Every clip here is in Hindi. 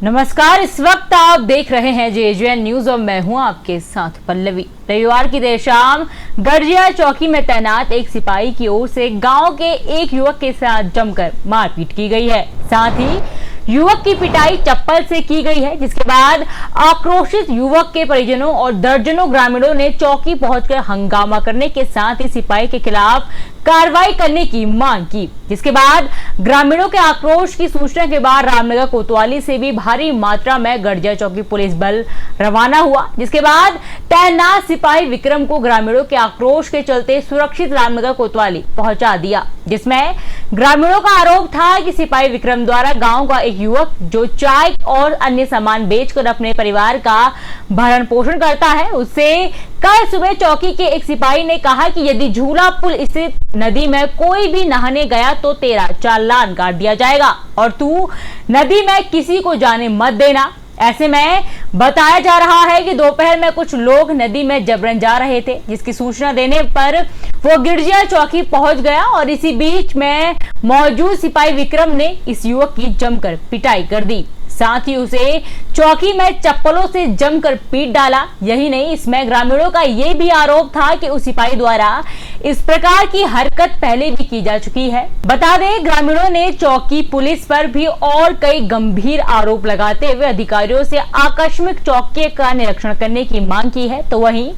नमस्कार, इस वक्त आप देख रहे हैं JJN न्यूज और मैं हूं आपके साथ पल्लवी। रविवार की देर शाम गड़जिया चौकी में तैनात एक सिपाही की ओर से गांव के एक युवक के साथ जमकर मारपीट की गई है। साथ ही युवक की पिटाई चप्पल से की गई है, जिसके बाद आक्रोशित युवक के परिजनों और दर्जनों ग्रामीणों ने चौकी पहुंचकर हंगामा करने के साथ ही सिपाही के खिलाफ कार्रवाई करने की मांग की। जिसके बाद ग्रामीणों के आक्रोश की सूचना के बाद रामनगर कोतवाली से भी भारी मात्रा में गड़जिया चौकी पुलिस बल रवाना हुआ, जिसके बाद तैनात सिपाही विक्रम को ग्रामीणों के आक्रोश के चलते सुरक्षित रामनगर कोतवाली पहुंचा दिया। जिसमें ग्रामीणों का आरोप था कि सिपाही विक्रम द्वारा गांव का एक युवक जो चाय और अन्य सामान बेचकर अपने परिवार का भरण पोषण करता है, उससे कल सुबह चौकी के एक सिपाही ने कहा कि यदि झूला पुल स्थित नदी में कोई भी नहाने गया तो तेरा चालान काट दिया जाएगा और तू नदी में किसी को जाने मत देना। ऐसे में बताया जा रहा है कि दोपहर में कुछ लोग नदी में जबरन जा रहे थे, जिसकी सूचना देने पर वो गड़जिया चौकी पहुंच गया और इसी बीच में मौजूद सिपाही विक्रम ने इस युवक की जमकर पिटाई कर दी। साथ ही उसे चौकी में चप्पलों से जमकर पीट डाला। यही नहीं, इसमें ग्रामीणों का ये भी आरोप था कि उस सिपाही द्वारा इस प्रकार की हरकत पहले भी की जा चुकी है। बता दें, ग्रामीणों ने चौकी पुलिस पर भी और कई गंभीर आरोप लगाते हुए अधिकारियों से आकस्मिक चौकी का निरीक्षण करने की मांग की है। तो वहीं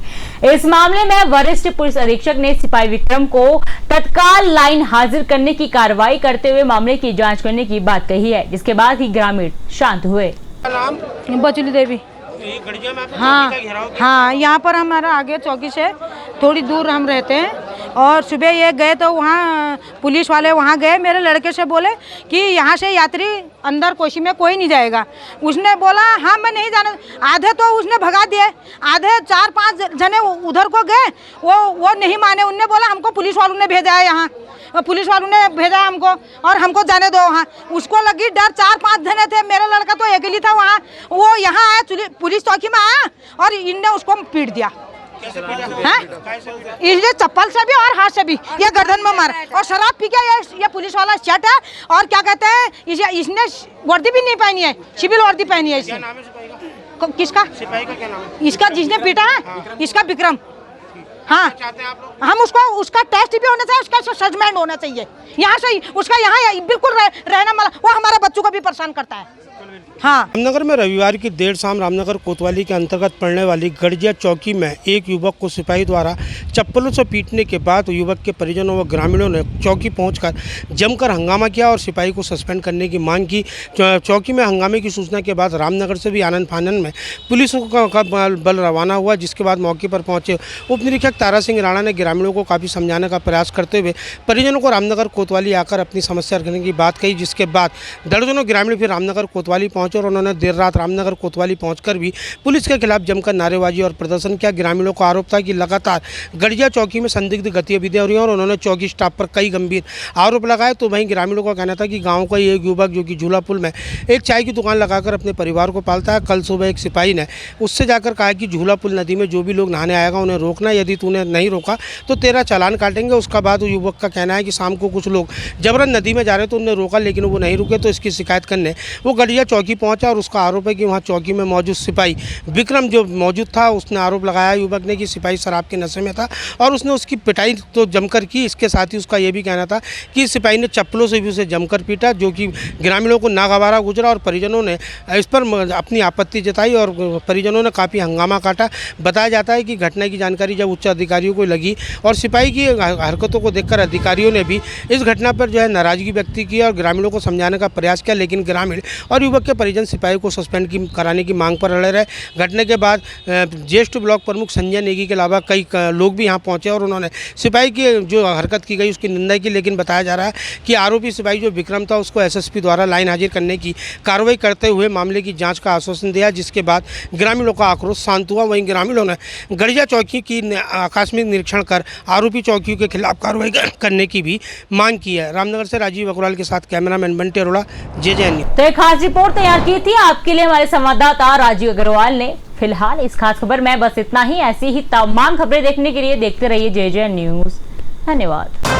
इस मामले में वरिष्ठ पुलिस अधीक्षक ने सिपाही विक्रम को तत्काल लाइन हाजिर करने की कार्रवाई करते हुए मामले की जांच करने की बात कही है, जिसके बाद ही ग्रामीण शांत हुए। नाम बचुली देवी। गड़जिया में हाँ, यहाँ पर हमारा आगे चौकी से थोड़ी दूर हम रहते हैं और सुबह ये गए तो वहाँ पुलिस वाले वहाँ गए, मेरे लड़के से बोले कि यहाँ से यात्री अंदर कोशी में कोई नहीं जाएगा। उसने बोला हाँ मैं नहीं जाना। आधे तो उसने भगा दिए, आधे 4-5 जने उधर को गए, वो नहीं माने। उनने बोला हमको पुलिस वालों ने भेजा है, यहाँ पुलिस वालों ने भेजा हमको और हमको जाने दो वहाँ। उसको लगी डर, 4-5 जने थे, मेरा लड़का तो अकेली था वहाँ। वो यहाँ आया, पुलिस चौकी में आया और इनने उसको पीट दिया। इसलिए चप्पल से भी और हाथ से भी, ये गर्दन में मारा और शराब पी के ये पुलिस वाला शर्ट है और क्या कहते हैं इसने वर्दी भी नहीं पहनी है, सिविल वर्दी पहनी है इसने। किसका सिपाही का क्या नाम है? इसका जिसने पीटा है, इसका विक्रम। हाँ, हम उसका टेस्ट भी होना चाहिए, उसका सस्पेंड होना चाहिए यहाँ से। उसका यहाँ बिल्कुल रहना, वो हमारे बच्चों को भी परेशान करता है। हाँ, रामनगर में रविवार की देर शाम रामनगर कोतवाली के अंतर्गत पड़ने वाली गड़जिया चौकी में एक युवक को सिपाही द्वारा चप्पलों से पीटने के बाद युवक के परिजनों व ग्रामीणों ने चौकी पहुंचकर जमकर हंगामा किया और सिपाही को सस्पेंड करने की मांग की। चौकी में हंगामे की सूचना के बाद रामनगर से भी आनंद फानन में पुलिस का बल रवाना हुआ, जिसके बाद मौके पर पहुंचे उप निरीक्षक तारा सिंह राणा ने ग्रामीणों को काफ़ी समझाने का प्रयास करते हुए परिजनों को रामनगर कोतवाली आकर अपनी समस्या रखने की बात कही। जिसके बाद दर्जनों ग्रामीण फिर रामनगर कोतवाली पहुंचे और उन्होंने देर रात रामनगर कोतवाली पहुंचकर भी पुलिस के खिलाफ जमकर नारेबाजी और प्रदर्शन किया। ग्रामीणों का आरोप था कि लगातार गड़जिया चौकी में संदिग्ध गतिविधियां हो रही हैं और उन्होंने चौकी स्टाफ पर कई गंभीर आरोप लगाए। तो वहीं ग्रामीणों का कहना था कि गांव का एक युवक जो कि झूला पुल में एक चाय की दुकान लगाकर अपने परिवार को पालता है, कल सुबह एक सिपाही ने उससे जाकर कहा कि झूला पुल नदी में जो भी लोग नहाने आएगा उन्हें रोकना, यदि तूने नहीं रोका तो तेरा चालान काटेंगे। उसका बाद युवक का कहना है कि शाम को कुछ लोग जबरन नदी में जा रहे तो उन्हें रोका, लेकिन वो नहीं रुके, तो इसकी शिकायत करने वो गड़जिया चौकी पहुंचा और उसका आरोप है कि वहां चौकी में मौजूद सिपाही विक्रम जो मौजूद था, उसने आरोप लगाया युवक ने कि सिपाही शराब के नशे में था और उसने उसकी पिटाई तो जमकर की। इसके साथ ही उसका यह भी कहना था कि सिपाही ने चप्पलों से भी उसे जमकर पीटा, जो कि ग्रामीणों को नागवारा गुजरा और परिजनों ने इस पर अपनी आपत्ति जताई और परिजनों ने काफ़ी हंगामा काटा। बताया जाता है कि घटना की जानकारी जब उच्च अधिकारियों को लगी और सिपाही की हरकतों को देखकर अधिकारियों ने भी इस घटना पर जो है नाराजगी व्यक्त की और ग्रामीणों को समझाने का प्रयास किया, लेकिन ग्रामीण और युवक के परिजन सिपाही को सस्पेंड कराने की मांग पर अड़े रहे। घटना के बाद ज्येष्ठ ब्लॉक प्रमुख संजय नेगी के अलावा कई लोग भी यहां पहुंचे और उन्होंने सिपाही की जो हरकत की गई उसकी निंदा की, लेकिन बताया जा रहा है कि आरोपी सिपाही जो विक्रम था उसको एसएसपी द्वारा लाइन हाजिर करने की कार्रवाई करते हुए मामले की जांच का आश्वासन दिया, जिसके बाद ग्रामीणों का आक्रोश शांत हुआ। वहीं ग्रामीणों ने गड़जिया चौकी की आकस्मिक निरीक्षण कर आरोपी चौकियों के खिलाफ कार्रवाई करने की भी मांग की है। रामनगर से राजीव अग्रवाल के साथ cameraman Bunty Arora, JJN news. तो एक खास रिपोर्ट तैयार की थी आपके लिए हमारे संवाददाता राजीव अग्रवाल ने। फिलहाल इस खास खबर में बस इतना ही। ऐसी ही तमाम खबरें देखने के लिए देखते रहिए JJN न्यूज़। धन्यवाद।